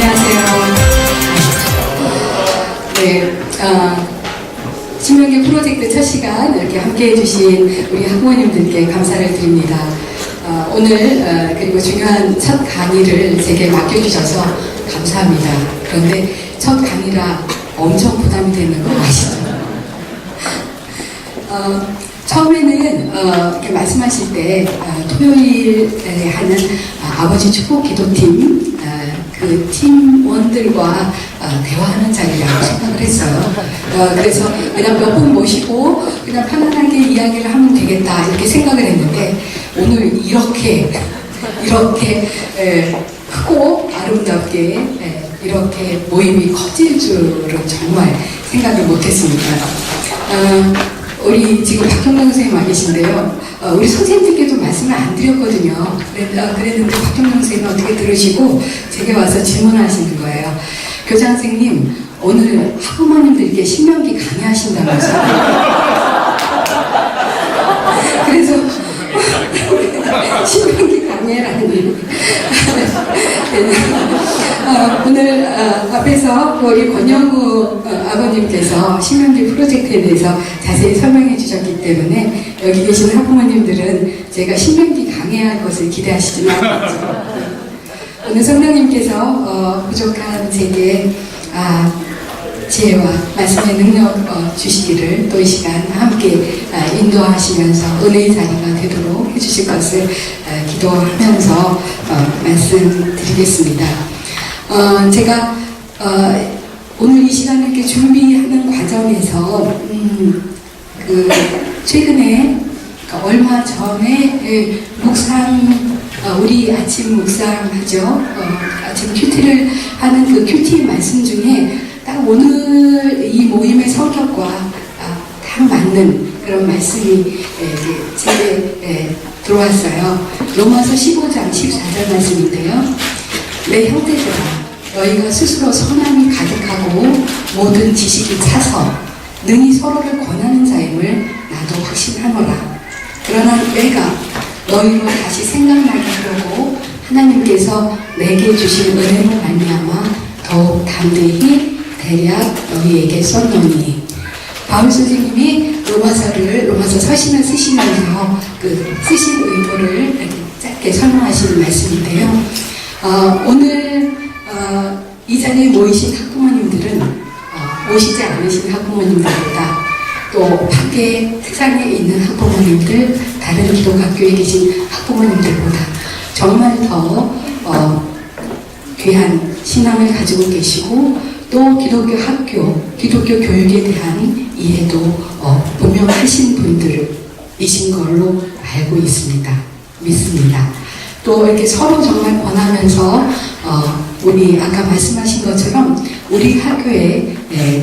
안녕하세요. 네, 신명기 프로젝트 첫 시간 이렇게 함께 해주신 우리 학부모님들께 감사를 드립니다. 오늘 그리고 중요한 첫 강의를 제게 맡겨주셔서 감사합니다. 그런데 첫 강의라 엄청 부담이 되는 거 아시죠? 처음에는 이렇게 말씀하실 때 토요일에 하는 아버지 축복 기도팀 그 팀원들과 대화하는 자리라고 생각을 했어요. 그래서 그냥 몇 분 모시고 그냥 편안하게 이야기를 하면 되겠다 이렇게 생각을 했는데 오늘 이렇게 크고 아름답게 이렇게 모임이 커질 줄은 정말 생각을 못했습니다. 우리 지금 박형동 선생님 와 계신데요. 우리 선생님들께도 말씀을 안 드렸거든요. 그랬는데 박형동 선생님은 어떻게 들으시고 제게 와서 질문하시는 거예요. 교장 선생님, 오늘 학부모님들께 신명기 강의하신다면서요. 그래서 신명기 강의라니. 오늘 앞에서 우리 권영우 아버님께서 신명기 프로젝트에 대해서 자세히 설명해 주셨기 때문에 여기 계신 학부모님들은 제가 신명기 강의할 것을 기대하시지는 않겠죠. 오늘 성령님께서 부족한 제게 지혜와 말씀의 능력 주시기를 또 이 시간 함께 인도하시면서 은혜의 자리가 되도록 해주실 것을 기도하면서 말씀드리겠습니다. 제가 오늘 이 시간을 이렇게 준비하는 과정에서 최근에 얼마 전에 우리 아침 묵상하죠. 아침 큐티를 하는 그 큐티 말씀 중에 딱 오늘 이 모임의 성격과 딱 맞는 그런 말씀이 제게 들어왔어요. 로마서 15장 14절 말씀인데요. 내 형제들아, 너희가 스스로 선함이 가득하고 모든 지식이 차서 능히 서로를 권하는 자임을 나도 확신하노라. 그러나 내가 너희로 다시 생각나게 하려고 하나님께서 내게 주신 은혜로 말미암아 더욱 담대히 대략 너희에게 썼노니. 바울 선생님이 로마서 서신을 쓰시면서 쓰신 의도를 짧게 설명하시는 말씀인데요. 오늘 이 자리에 모이신 학부모님들은 오시지 않으신 학부모님들보다 또 밖에 세상에 있는 학부모님들, 다른 기독학교에 계신 학부모님들보다 정말 더 귀한 신앙을 가지고 계시고 또 기독교 학교, 기독교 교육에 대한 이해도 분명하신 분들이신 걸로 알고 있습니다. 믿습니다. 또 이렇게 서로 정말 권하면서 우리 아까 말씀하신 것처럼 우리 학교에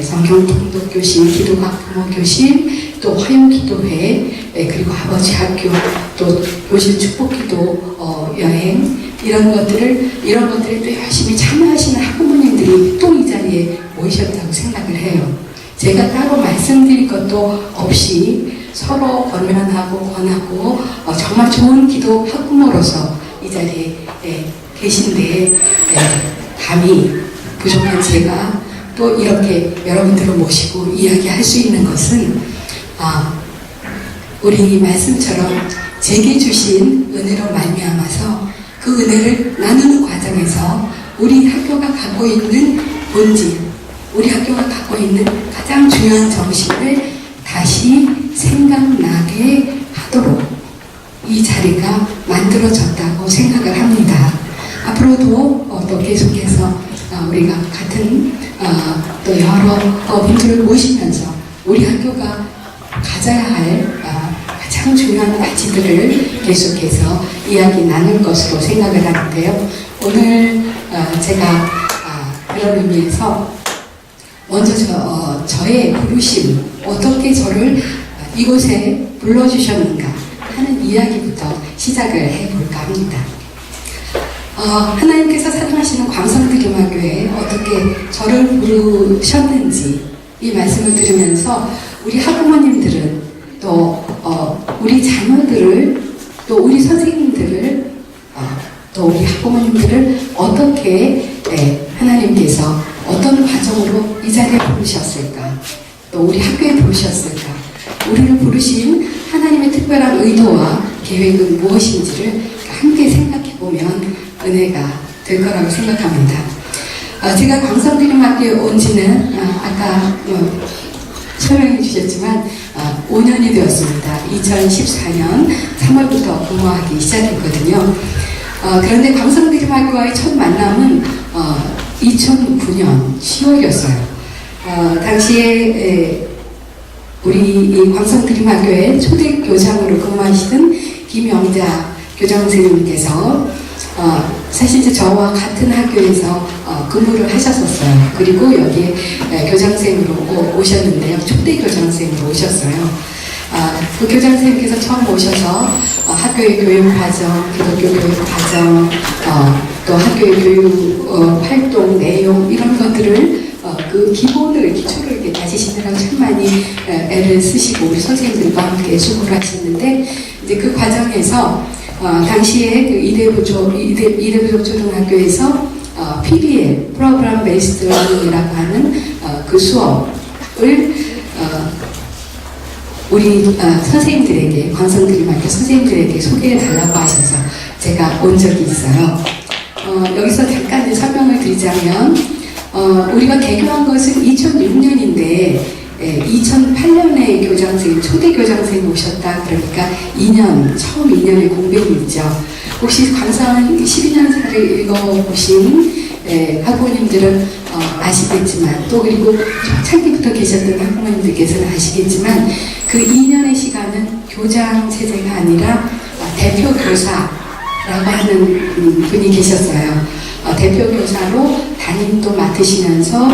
성경 통독교실, 기독학부모교실, 또 화요기도회, 그리고 아버지 학교, 또 교실 축복기도 여행 이런 것들에 또 열심히 참여하시는 학부모님들이 또 이 자리에 모이셨다고 생각을 해요. 제가 따로 말씀드릴 것도 없이 서로 권면하고 권하고 정말 좋은 기독 학부모로서 이 자리에 계신데 감히 부족한 제가 또 이렇게 여러분들을 모시고 이야기할 수 있는 것은 우리 이 말씀처럼 제게 주신 은혜로 말미암아서 그 은혜를 나누는 과정에서 우리 학교가 갖고 있는 본질, 우리 학교가 갖고 있는 가장 중요한 정신을 다시 생각나게 하도록 이 자리가 만들어졌다고 생각을 합니다. 앞으로도 또 계속해서 우리가 같은 또 여러 분들을 모시면서 우리 학교가 가져야 할 가장 중요한 가치들을 계속해서 이야기 나눌 것으로 생각을 하는데요. 오늘 제가 그런 의미에서 먼저 저의 부르심, 어떻게 저를 이곳에 불러주셨는가 하는 이야기부터 시작을 해볼까 합니다. 하나님께서 사랑하시는 광성드림학교에 어떻게 저를 부르셨는지 이 말씀을 들으면서 우리 학부모님들은 또 우리 자녀들을 또 우리 선생님들을 또 우리 학부모님들을 어떻게 하나님께서 어떤 과정으로 이 자리에 부르셨을까? 또 우리 학교에 부르셨을까? 우리를 부르신 하나님의 특별한 의도와 계획은 무엇인지를 함께 생각해보면 은혜가 될 거라고 생각합니다. 제가 광성드림학교에 온 지는 아까 설명해 주셨지만 5년이 되었습니다. 2014년 3월부터 근무하기 시작했거든요. 그런데 광성드림학교와의 첫 만남은 2009년 10월이었어요. 당시에 우리 이 광성드림학교의 초대 교장으로 근무하시던 김영자 교장 선생님께서 사실 이제 저와 같은 학교에서 근무를 하셨었어요. 그리고 여기에 교장선생님으로 오셨는데요. 초대 교장선생님으로 오셨어요. 그 교장선생님께서 처음 오셔서 학교의 교육 과정, 기독교 교육 과정, 또 학교의 교육 활동 내용 이런 것들을 그 기본을, 기초를 이렇게 다지시느라고 참 많이 애를 쓰시고 우리 선생님들과 함께 수고를 하셨는데 이제 그 과정에서 당시에 그 이대부족 초등학교에서 PBL, 프로그램 베이스드 러닝이라고 하는 그 수업을 우리 선생님들에게, 광성드림학교 선생님들에게 소개해 달라고 하셔서 제가 온 적이 있어요. 여기서 잠깐 설명을 드리자면 우리가 개교한 것은 2006년인데 2008년에 교장선생님, 초대 교장선생님 오셨다 그러니까 처음 2년의 공백이죠. 혹시 광산 12년사를 읽어보신 학부모님들은 아시겠지만 또 그리고 초창기부터 계셨던 학부모님들께서는 아시겠지만 그 2년의 시간은 교장 체제가 아니라 대표 교사라고 하는 분이 계셨어요. 대표 교사로 담임도 맡으시면서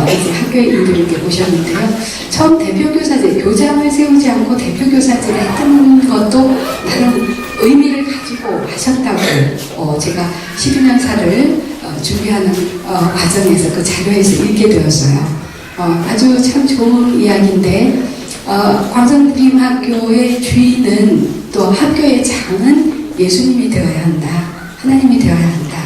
이제 학교에 일을 이렇게 오셨는데요. 처음 대표 교사제, 교장을 세우지 않고 대표 교사제를 했던 것도 나름 의미를 가지고 하셨다고 제가 12년사를 준비하는 과정에서 그 자료에서 읽게 되었어요. 아주 참 좋은 이야기인데 광성드림학교의 주인은 또 학교의 장은 예수님이 되어야 한다. 하나님이 되어야 한다.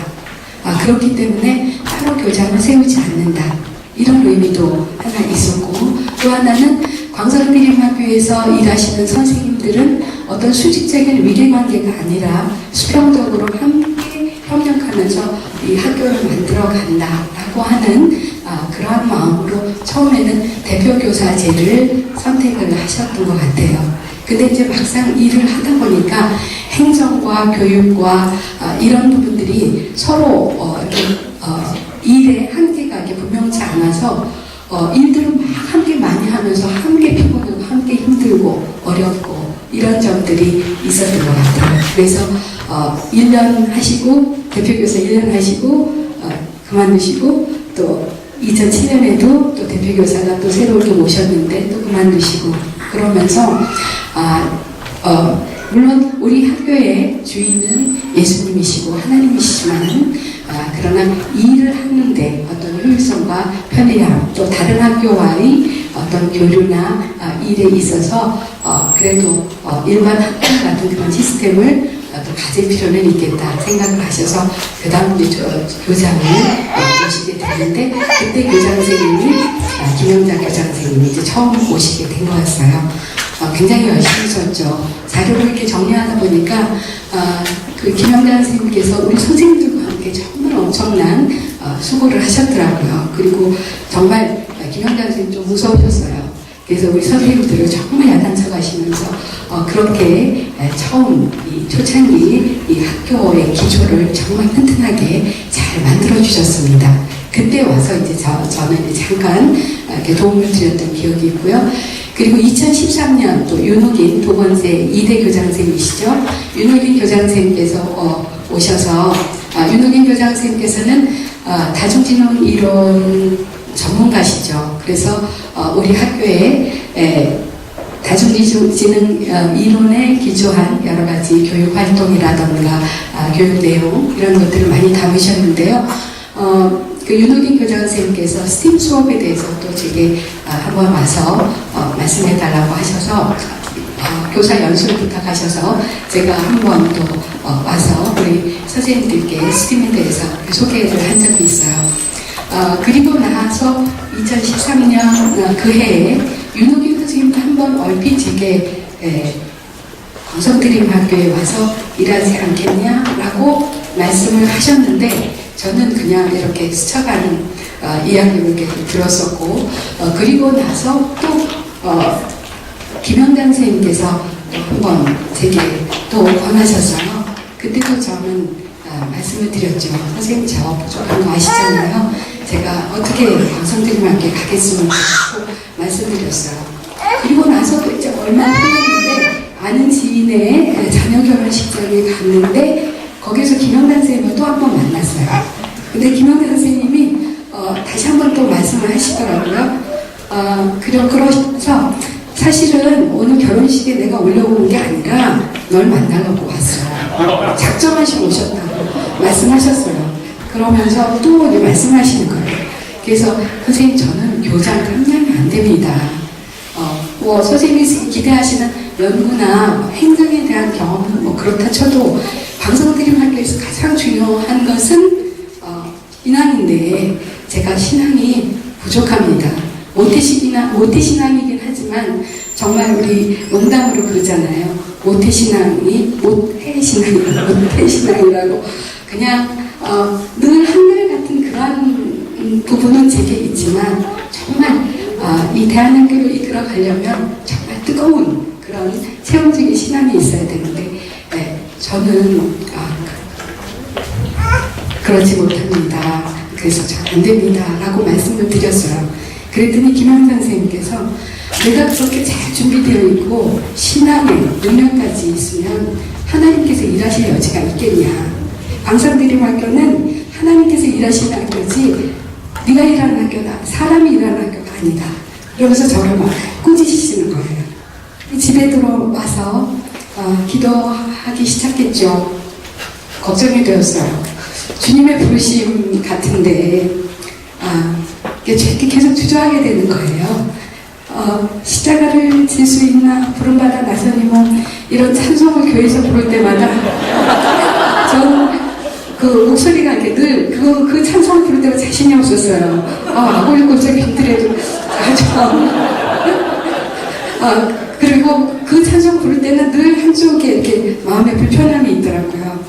그렇기 때문에 따로 교장을 세우지 않는다. 이런 의미도 하나 있었고 또 하나는 광성드림학교에서 일하시는 선생님들은 어떤 수직적인 위계관계가 아니라 수평적으로 함께 협력하면서 이 학교를 만들어 간다라고 하는 그러한 마음으로 처음에는 대표교사제를 선택을 하셨던 것 같아요. 근데 이제 막상 일을 하다 보니까 행정과 교육과 이런 부분들이 서로 일의 한계가 이렇게 분명치 않아서 일들을 막 함께 많이 하면서 함께 피곤하고 함께 힘들고 어렵고 이런 점들이 있었던 것 같아요. 그래서 1년 하시고 대표교사 1년 하시고 그만두시고 또 2007년에도 또 대표교사가 또 새롭게 오셨는데 또 그만두시고 그러면서 물론 우리 학교의 주인은 예수님이시고 하나님이시지만 그러나 일을 하는데 어떤 효율성과 편리함 또 다른 학교와의 어떤 교류나 일에 있어서 그래도 일반 학교 같은 그런 시스템을 또 가질 필요는 있겠다 생각을 하셔서 그 다음 교장을 모시게 됐는데 그때 교장 선생님이 김영자 교장 선생님이 이제 처음 오시게 된 거였어요. 굉장히 열심히 썼죠. 자료를 이렇게 정리하다 보니까 그 김영자 선생님께서 우리 선생님들과 함께 정말 엄청난 수고를 하셨더라고요. 그리고 정말 김영자 선생님 좀 무서우셨어요. 그래서 우리 선생님들을 정말 야단쳐가시면서 그렇게 처음 이 초창기 이 학교의 기초를 정말 튼튼하게 잘 만들어 주셨습니다. 그때 와서 이제 저는 이제 잠깐 이렇게 도움을 드렸던 기억이 있고요. 그리고 2013년 또 윤옥인 도건세 2대 교장선생님이시죠. 윤옥인 교장선생님께서 오셔서 윤옥인 교장선생님께서는 다중지능 이론 전문가시죠. 그래서 우리 학교에 다중지능 이론에 기초한 여러 가지 교육 활동이라던가 교육 내용 이런 것들을 많이 담으셨는데요. 그 윤옥인 교장 선생님께서 스팀 수업에 대해서 또 제게 한번 와서 말씀해 달라고 하셔서 교사 연수를 부탁하셔서 제가 한번 또 와서 우리 선생님들께 스팀에 대해서 소개를 한 적이 있어요. 그리고 나서 2013년 그 해에 윤호균 선생님도 한번 얼핏 제게 광성드림학교에 와서 일하지 않겠냐라고 말씀을 하셨는데 저는 그냥 이렇게 스쳐가는 이야기를 이렇게 들었었고 그리고 나서 또 김영단 선생님께서 한번 제게 또 권하셨어요. 그때도 저는 말씀을 드렸죠. 선생님 저 부족한 거 아시잖아요. 제가 어떻게 광성드림학교에 가겠습니까? 말씀드렸어요. 그리고 나서도 이제 얼마 후였는데 아는 지인의 자녀 결혼식장에 갔는데 거기서 김영단 선생님을 또 한 번 만났어요. 근데 김영단 선생님이 다시 한 번 또 말씀을 하시더라고요. 그러셔서 사실은 오늘 결혼식에 내가 올라온 게 아니라 널 만나려고 왔어. 작정하시고 오셨다고 말씀하셨어요. 그러면서 또 말씀하시는 거예요. 그래서 선생님 저는 교장 탐량이 안 됩니다. 선생님이 기대하시는 연구나 행정에 대한 경험은 뭐 그렇다 쳐도 광성드림학교에서 가장 중요한 것은 신앙인데 제가 신앙이 부족합니다. 모태신앙이긴 하지만 정말 우리 농담으로 그러잖아요. 모태신앙이라고 그냥 늘 한결같은 그런 부분은 제게 있지만 정말 이 대한학교를 이끌어 가려면 정말 뜨거운 그런 체험적인 신앙이 있어야 되는데 저는 그렇지 못합니다. 그래서 잘 안 됩니다 라고 말씀을 드렸어요. 그랬더니 김영선 선생님께서 내가 그렇게 잘 준비되어 있고 신앙의 능력까지 있으면 하나님께서 일하실 여지가 있겠냐. 광성드림학교는 하나님께서 일하시는 학교지 네가 일하는 학교다. 사람이 일하는 학교가 아니다. 그러면서 저를 막 꾸짖으시는 거예요. 집에 들어와서 기도하기 시작했죠. 걱정이 되었어요. 주님의 부르심 같은데 계속 주저하게 되는 거예요. 십자가를 질 수 있나 부름받아 나서님은 이런 찬송을 교회에서 부를 때마다 저는 그 목소리가 이렇게 늘 그 찬송을 부를 때마다 자신이 없었어요. 아골 곱슬 힘들어도 그리고 그 찬송 부를 때는 늘 한쪽에 이렇게 마음에 불편함이 있더라고요.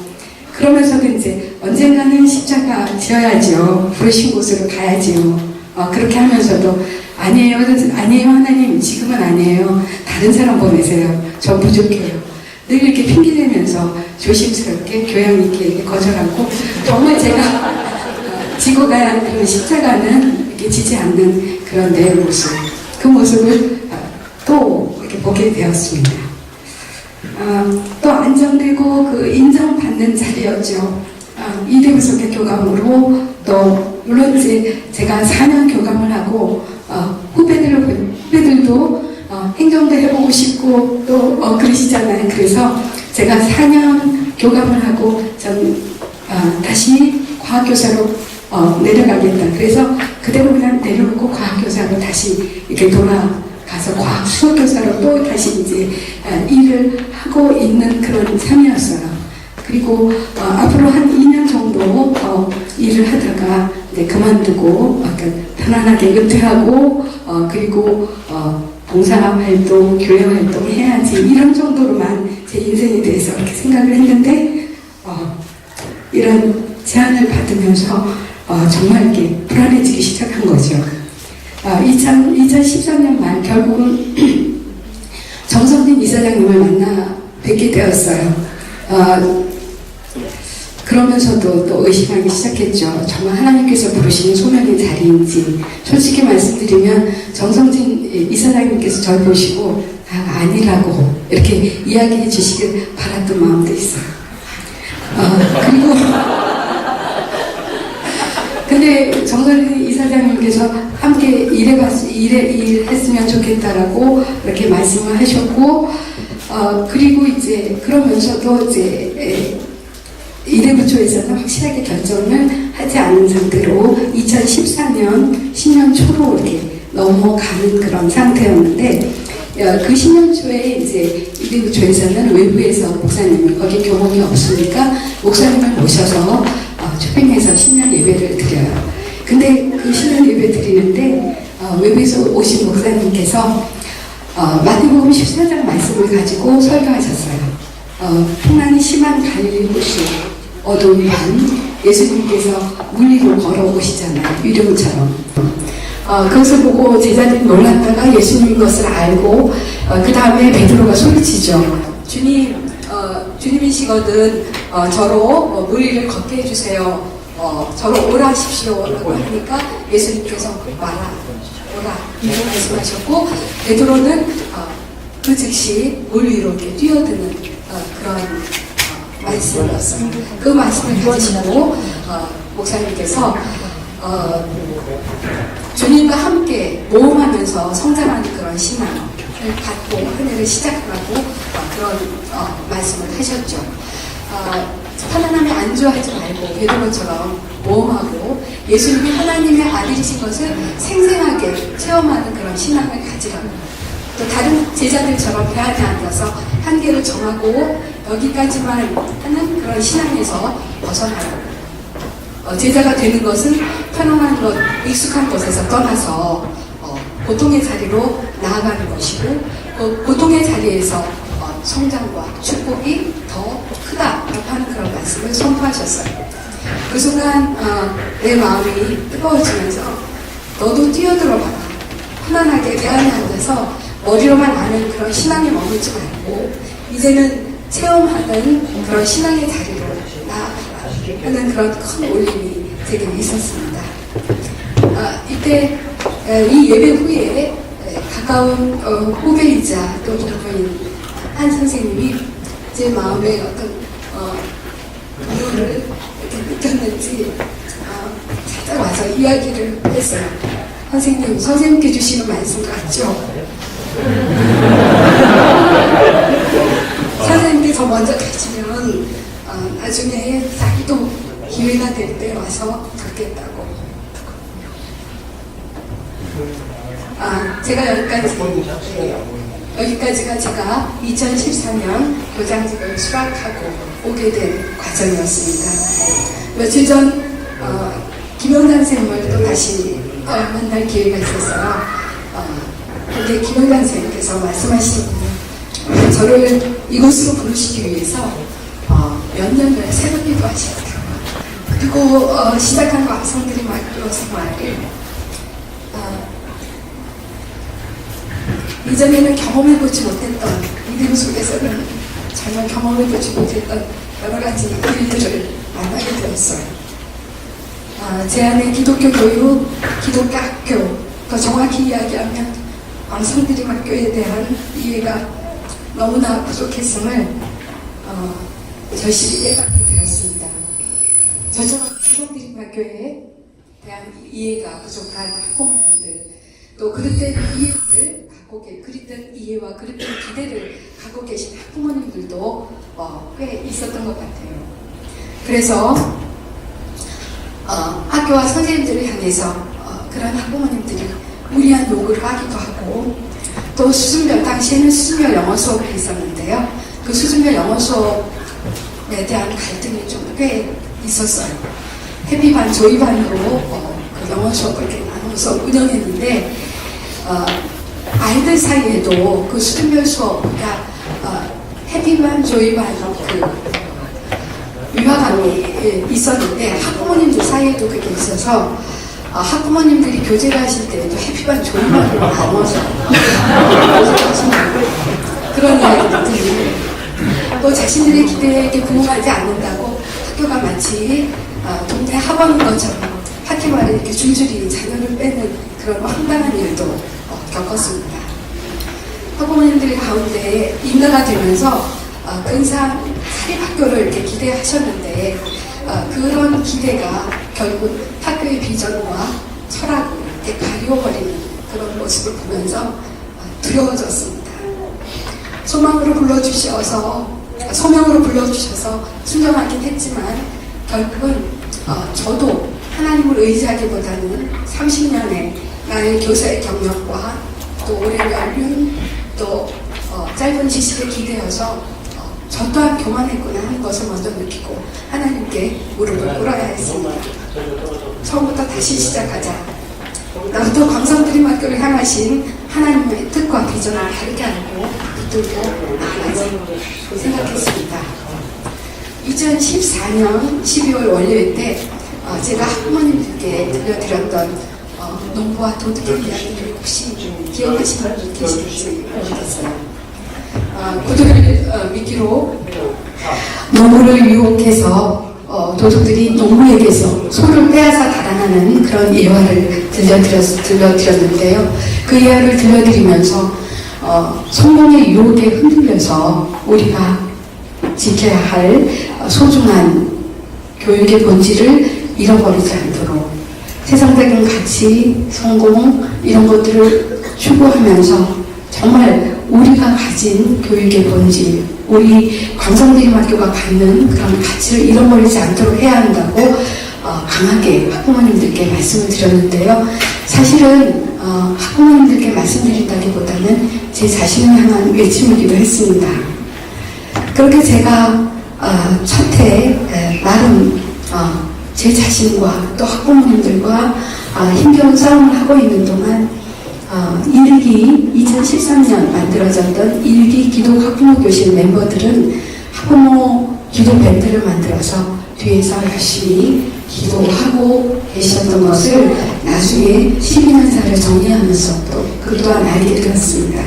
그러면서도 이제 언젠가는 십자가 지어야죠. 부르신 곳으로 가야지요. 그렇게 하면서도 아니에요 하나님 지금은 아니에요. 다른 사람 보내세요. 전 부족해요. 늘 이렇게 핑계대면서 조심스럽게 교양 있게 거절하고 정말 제가 지고 가야 하는 그런 십자가는 이렇게 지지 않는 그런 내 모습 그 모습을 또 이렇게 보게 되었습니다. 또 안정되고 그 인정받는 자리였죠. 이대구석의 교감으로 또 물론 이제 제가 4년 교감을 하고 후배들도 행정도 해보고 싶고 또 그러시잖아요. 그래서 제가 4년 교감을 하고 전 다시 과학교사로 내려가겠다. 그래서 그대로 그냥 내려놓고 과학교사로 다시 이렇게 돌아가서 과학 수학교사로 또 다시 이제 일을 하고 있는 그런 삶이었어요. 그리고 앞으로 한 2년 정도 더 일을 하다가 이제 그만두고 약간 편안하게 은퇴하고 그리고 봉사활동, 교회활동 해야지 이런 정도로만 제 인생에 대해서 이렇게 생각을 했는데 이런 제안을 받으면서 정말 이렇게 불안해지기 시작한 거죠. 2013년 말 결국은 정성진 이사장님을 만나 뵙게 되었어요. 그러면서도 또 의심하기 시작했죠. 정말 하나님께서 부르시는 소명의 자리인지. 솔직히 말씀드리면 정성진 이사장님께서 저를 보시고 아니라고 이렇게 이야기해 주시길 바랐던 마음도 있어요. 그리고 근데 정성진 이사장님께서 함께 일했으면 좋겠다라고 이렇게 말씀을 하셨고 그리고 이제 그러면서도 이제 이대부초에서는 확실하게 결정을 하지 않은 상태로 2014년 10년 초로 이렇게 넘어가는 그런 상태였는데 그 10년 초에 이제 이대부초에서는 외부에서 목사님을 거기 교목이 없으니까 목사님을 모셔서 초빙해서 10년 예배를 드려요. 근데 그 신앙 예배 드리는데 외부에서 오신 목사님께서 마태복음 14장 말씀을 가지고 설교하셨어요. 풍랑이 심한 갈릴리 호수 어두운 밤 예수님께서 물 위로 걸어오시잖아요. 유령처럼. 그것을 보고 제자들이 놀랐다가 예수님인 것을 알고 그 다음에 베드로가 소리치죠. 주님이시거든 저로 물 위를 걷게 해주세요. 저로 오라 하십시오 라고 하니까 예수님께서 오라 이렇게 말씀하셨고 베드로는 그 즉시 물 위로 이렇게 뛰어드는 그런 말씀이었어요. 그 말씀을 가지시고 목사님께서 주님과 함께 모험하면서 성장하는 그런 신앙을 갖고 한 해를 시작하라고 그런 말씀을 하셨죠. 편안함에 안주하지 말고 베드로처럼 모험하고 예수님이 하나님의 아들이신 것을 생생하게 체험하는 그런 신앙을 가지라고, 또 다른 제자들처럼 배 안에 앉아서 한계를 정하고 여기까지만 하는 그런 신앙에서 벗어나라고. 제자가 되는 것은 편안한 것, 익숙한 곳에서 떠나서 고통의 자리로 나아가는 것이고, 그 고통의 자리에서 성장과 축복이 더 크다라고 하는 그런 말씀을 선포하셨어요. 그 순간 내 마음이 뜨거워지면서 너도 뛰어들어봐라. 편안하게 내 안에 앉아서 머리로만 아는 그런 신앙에 머물지 말고 이제는 체험하는 그런 신앙의 자리로 나아가라 하는 그런 큰 올림이 제게 있었습니다. 이때 이 예배 후에 가까운 후배이자 또 동료인 한 선생님이 제 마음에 어떤 위로를 이렇게 느꼈는지 찾아와서 이야기를 했어요. 선생님께 주시는 말씀 같죠? 선생님께서 먼저 가시면 나중에 자기도 기회가 될 때 와서 듣겠다고. 제가 여기까지가 제가 2014년 교장직을 수락하고 오게 된 과정이었습니다. 며칠 전 김영단 쌤을 또 다시 만날 기회가 있었어요. 근데 김영단 쌤께서 말씀하시는군요. 저를 이곳으로 부르시기 위해서 몇 년을 새벽기도 하셨어요. 그리고 시작한 과성들이 막요 생활을 이전에는 경험해보지 못했던, 믿음 속에서는 전혀 경험해보지 못했던 여러 가지 일들을 만나게 되었어요. 제 안에 기독교 교육, 기독교 학교, 더 정확히 이야기하면 성드림학교에 대한 이해가 너무나 부족했음을 절실히 깨닫게 되었습니다. 저처럼 성드림학교에 대한 이해가 부족한 학부모님들, 또 그릇된 이해를 그릇된 이해와 그릇된 기대를 갖고 계신 학부모님들도 꽤 있었던 것 같아요. 그래서 학교와 선생님들을 향해서 그런 학부모님들이 무리한 요구를 하기도 하고, 또 당시에는 수준별 영어 수업이 있었는데요. 그 수준별 영어 수업에 대한 갈등이 좀 꽤 있었어요. 해피반, 조이반으로 그 영어 수업을 이렇게 나눠서 운영했는데 아이들 사이에도 그 수준별 수업, 그러니까 해피반, 조이반 그 위화감이 있었는데 학부모님들 사이에도 그게 있어서 학부모님들이 교제를 하실 때에도 해피반, 조이반으로 나눠서 그런 이야기도 들리고, 또 자신들의 기대에 부응하지 않는다고 학교가 마치 동네 학원인 것처럼 학교말에 이렇게 줄줄이 자녀를 빼는 그런 황당한 일도 겪었습니다. 학부모님들 가운데 인가가 되면서 근사한 사립학교를 이렇게 기대하셨는데 그런 기대가 결국 학교의 비전과 철학을 이렇게 가리워버리는 그런 모습을 보면서 두려워졌습니다. 소명으로 불러주셔서 순종하긴 했지만 결국은 저도 하나님을 의지하기보다는 30년의 나의 교사의 경력과 또 오랜 연륜, 또 짧은 지식에 기대어서 저 또한 교만했구나 하는 것을 먼저 느끼고 하나님 하나님께 무릎을 꿇어야 했습니다. 처음부터 다시 시작하자. 나부터 광성드림 학교를 향하신 하나님의 뜻과 비전을 바르게 알고 붙들고 나아가지 생각했습니다. 2014년 12월 월요일 때 제가 학부모님들께 들려드렸던 농부와 도둑의 이야기를 혹시 기억하시는 분 계실지 모르겠어요. 구두를 미끼로 농부를 유혹해서 도둑들이 농부에게서 소를 빼앗아 달아나는 그런 예화를 들려드렸는데요. 그 예화를 들려드리면서 성공의 유혹에 흔들려서 우리가 지켜야 할 소중한 교육의 본질을 잃어버리지 않도록 세상적인 가치, 성공 이런 것들을 추구하면서 정말 우리가 가진 교육의 본질, 우리 광성대림학교가 갖는 그런 가치를 잃어버리지 않도록 해야 한다고 강하게 학부모님들께 말씀을 드렸는데요. 사실은 학부모님들께 말씀드린다기보다는 제 자신을 향한 외침이기도 했습니다. 그렇게 제가 첫해 나름 제 자신과 또 학부모님들과 힘겨운 싸움을 하고 있는 동안 일기 2013년 만들어졌던 일기 기독 학부모 교실 멤버들은 학부모 기도 밴드를 만들어서 뒤에서 열심히 기도하고 계셨던 것을 나중에 12년사를 정리하면서 또 그 또한 알게 되었습니다.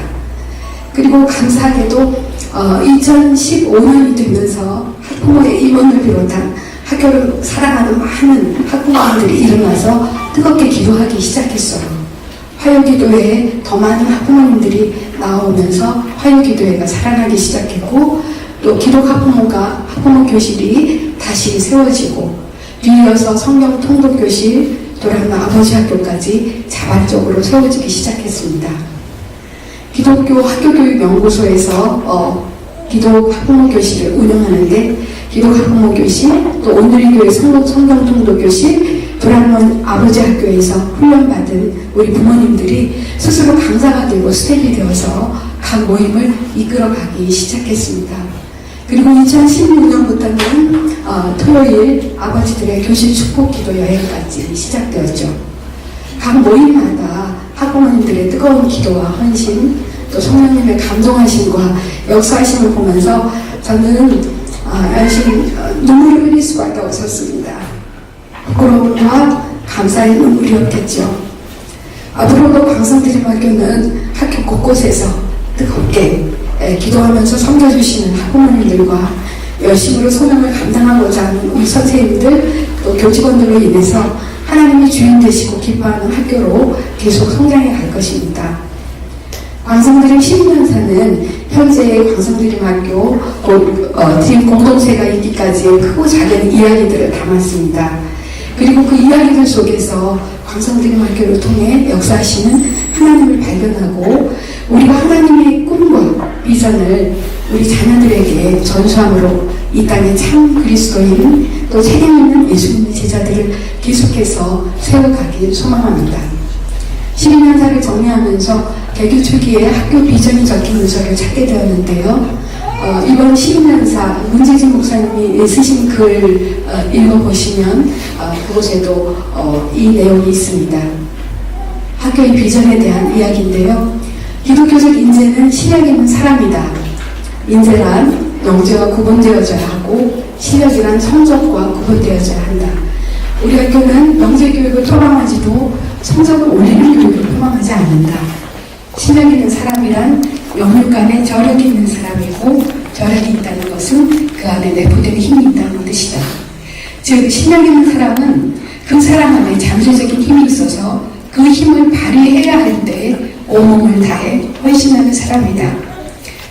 그리고 감사하게도 2015년이 되면서 학부모의 임원을 비롯한 학교를 사랑하는 많은 학부모님들이 일어나서 뜨겁게 기도하기 시작했어요. 화요기도회에 더 많은 학부모님들이 나오면서 화요기도회가 살아나기 시작했고 또 기독 학부모 교실이 다시 세워지고 뒤이어서 성경 통독교실 도란마 아버지 학교까지 자발적으로 세워지기 시작했습니다. 기독교 학교교육연구소에서 기독 학부모 교실을 운영하는데 기독 학부모 교실 또 오늘의 교회 성경 통독교실 도란마 아버지 학교에서 훈련받은 우리 부모님들이 스스로 강사가 되고 스텝이 되어서 각 모임을 이끌어가기 시작했습니다. 그리고 2016년부터는 토요일 아버지들의 교실 축복 기도 여행까지 시작되었죠. 각 모임마다 학부모님들의 뜨거운 기도와 헌신, 또 성령님의 감동하심과 역사하심을 보면서 저는 열심히 눈물을 흘릴 수밖에 없었습니다. 부끄러움과 감사의 눈물이었겠죠. 앞으로도 광성대림학교는 학교 곳곳에서 뜨겁게 기도하면서 섬겨주시는 학부모님들과 열심으로 소명을 감당하고자 하는 우리 선생님들 또 교직원들로 인해서 하나님이 주인 되시고 기뻐하는 학교로 계속 성장해 갈 것입니다. 광성드림 12년사는 현재의 광성드림학교 드림 공동체가 있기까지의 크고 작은 이야기들을 담았습니다. 그리고 그 이야기들 속에서 광성드림학교를 통해 역사하시는 하나님을 발견하고 우리가 하나님의 꿈과 비전을 우리 자녀들에게 전수함으로 이 땅에 참 그리스도인 또 책임있는 예수님의 제자들을 계속해서 세워가길 소망합니다. 12년사를 정리하면서 개교 초기에 학교 비전이 적힌 문서를 찾게 되었는데요. 이번 12년사 문재진 목사님이 쓰신 글 읽어보시면 그곳에도 이 내용이 있습니다. 학교의 비전에 대한 이야기인데요. 기독교적 인재는 실력 있는 사람이다. 인재란 영재와 구분되어져야 하고 실력이란 성적과 구분되어져야 한다. 우리 학교는 영재교육을 표방하지도 성적을 올리는 교육을 표방하지 않는다. 실력 있는 사람이란 영육간에 저력이 있는 사람이고 저력이 있다는 것은 그 안에 내포된 힘이 있다는 뜻이다. 즉 실력 있는 사람은 그 사람 안에 잠재적인 힘이 있어서 그 힘을 발휘해야 할 때 온몸을 다해 헌신하는 사람이다.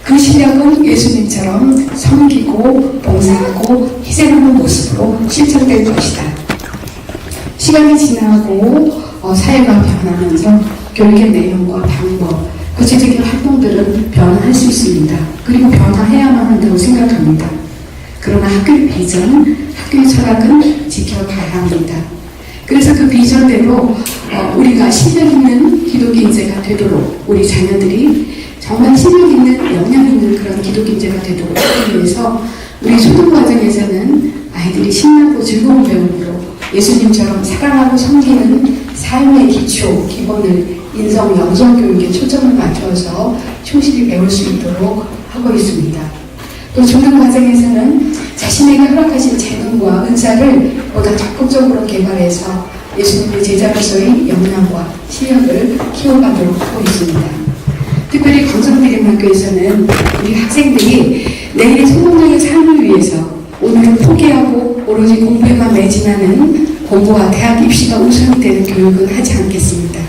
그 실력은 예수님처럼 섬기고 봉사하고 희생하는 모습으로 실천될 것이다. 시간이 지나고 사회가 변하면서 교육의 내용과 방법, 구체적인 활동들은 변화할 수 있습니다. 그리고 변화해야만 한다고 생각합니다. 그러나 학교의 비전, 학교의 철학은 지켜가야 합니다. 그래서 그 비전대로 우리가 실력 있는 기독인재가 되도록 우리 자녀들이 정말 실력 있는, 역량 있는 그런 기독인재가 되도록 하기 위해서 우리 초등과정에서는 아이들이 신나고 즐거운 배움으로 예수님처럼 사랑하고 섬기는 삶의 기초, 기본을 인성, 영성 교육에 초점을 맞춰서 충실히 배울 수 있도록 하고 있습니다. 또 중등 과정에서는 자신에게 허락하신 재능과 은사를 보다 적극적으로 개발해서 예수님의 제자로서의 역량과 실력을 키워가도록 하고 있습니다. 특별히 광성대림학교에서는 우리 학생들이 내일의 성공적인 삶을 위해서 오늘은 포기하고 오로지 공부에만 매진하는 공부와 대학 입시가 우선이 되는 교육은 하지 않겠습니다.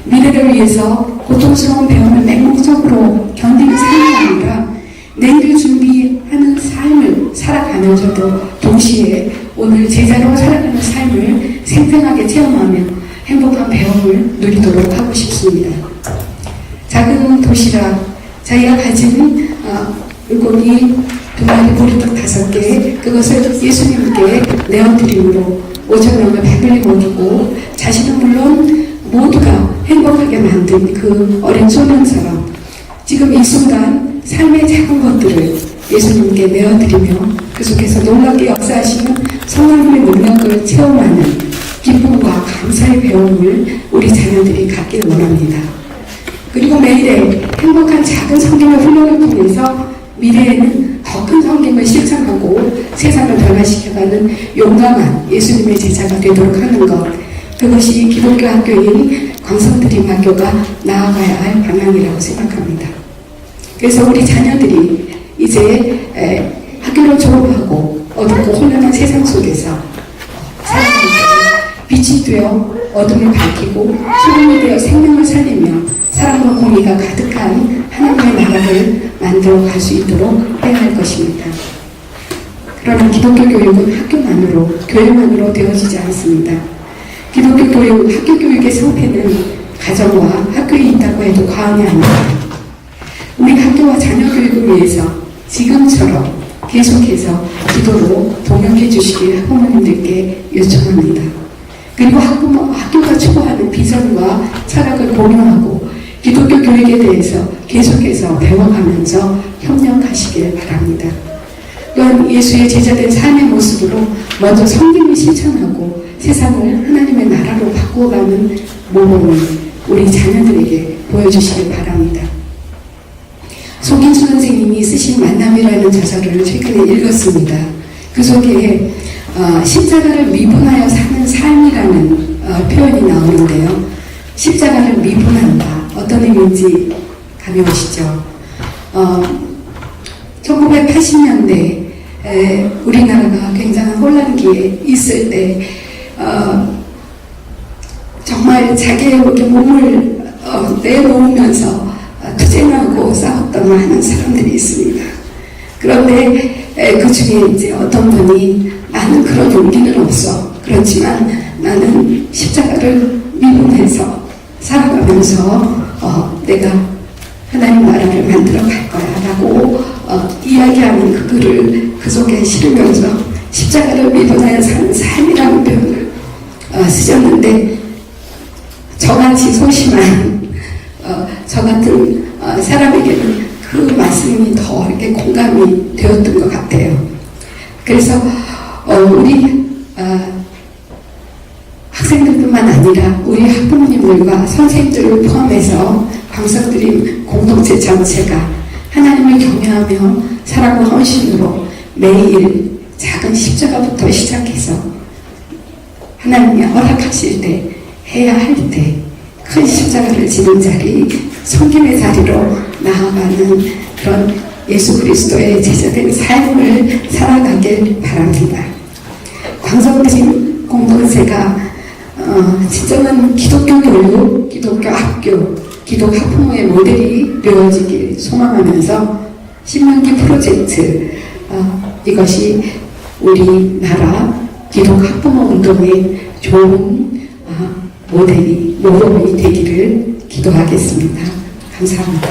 미래를 위해서 고통스러운 배움을 맹목적으로 견디는 삶이 아니라 내일을 준비하는 삶을 살아가면서도 동시에 오늘 제자로 살아가는 삶을 생생하게 체험하며 행복한 배움을 누리도록 하고 싶습니다. 작은 도시락, 자기가 가진 물고기 2마리, 보리떡 5개, 그것을 예수님께 내어드림으로 5,000명을 배불리 먹이고 자신은 물론 모두가 행복하게 만든 그 어린 소년처럼 지금 이 순간 삶의 작은 것들을 예수님께 내어드리며 그 속에서 놀랍게 역사하시는 성령님의 능력을 체험하는 기쁨과 감사의 배움을 우리 자녀들이 갖길 원합니다. 그리고 매일의 행복한 작은 성경의 훈련을 통해서 미래에는 더 큰 성경을 실천하고 세상을 변화시켜가는 용감한 예수님의 제자가 되도록 하는 것, 그것이 기독교 학교인 광성드림학교가 나아가야 할 방향이라고 생각합니다. 그래서 우리 자녀들이 이제 학교를 졸업하고 어둡고 혼란한 세상 속에서 빛이 되어 어둠을 밝히고 소금이 되어 생명을 살리며 사랑과 공의가 가득한 하나님의 나라를 만들어 갈 수 있도록 해야 할 것입니다. 그러나 기독교 교육은 학교만으로, 교회만으로 되어지지 않습니다. 기독교 교육, 학교 교육의 성패는 가정과 학교에 있다고 해도 과언이 아닙니다. 우리 학교와 자녀 교육을 위해서 지금처럼 계속해서 기도로 동역해 주시길 부모님들께 요청합니다. 그리고 학교가 추구하는 비전과 철학을 공유하고 기독교 교육에 대해서 계속해서 배워가면서 협력하시길 바랍니다. 또한 예수의 제자된 삶의 모습으로 먼저 성경을 실천하고 세상을 하나님의 나라로 바꾸어가는 모범을 우리 자녀들에게 보여주시길 바랍니다. 송인수 선생님이 쓰신 만남이라는 저서를 최근에 읽었습니다. 그 속에 십자가를 미분하여 사는 삶이라는 표현이 나오는데요. 십자가를 미분한다. 어떤 의미인지 감이 오시죠? 1980년대 우리나라가 굉장한 혼란기에 있을 때 정말 자기의 몸을 내놓으면서 투쟁하고 싸웠던 많은 사람들이 있습니다. 그런데 그 중에 이제 어떤 분이 나는 그런 용기는 없어. 그렇지만 나는 십자가를 미분해서 살아가면서 내가 하나님 나라를 만들어 갈 거야 라고 이야기하는 그 글을 그 속에 실으면서 십자가를 미분하여 사는 삶이라는 표현을 쓰셨는데 저같이 소심한 저 같은 사람에게는 그 말씀이 더 이렇게 공감이 되었던 것 같아요. 그래서 우리 학생들뿐만 아니라 우리 학부모님들과 선생님들을 포함해서 광성드림 공동체 전체가 하나님을 경외하며 사랑과 헌신으로 매일 작은 십자가부터 시작해서 하나님이 허락하실 때, 해야 할 때 큰 십자가를 지는 자리, 섬김의 자리로 나아가는 그런 예수 그리스도의 제자된 삶을 살아가길 바랍니다. 광성드림 공동체가 진정한 기독교 교육, 기독교 학교, 기독 학부모의 모델이 되어지길 소망하면서 신명기 프로젝트 이것이 우리나라 기독 학부모 운동의 좋은 모델이 되기를 기도하겠습니다. 감사합니다.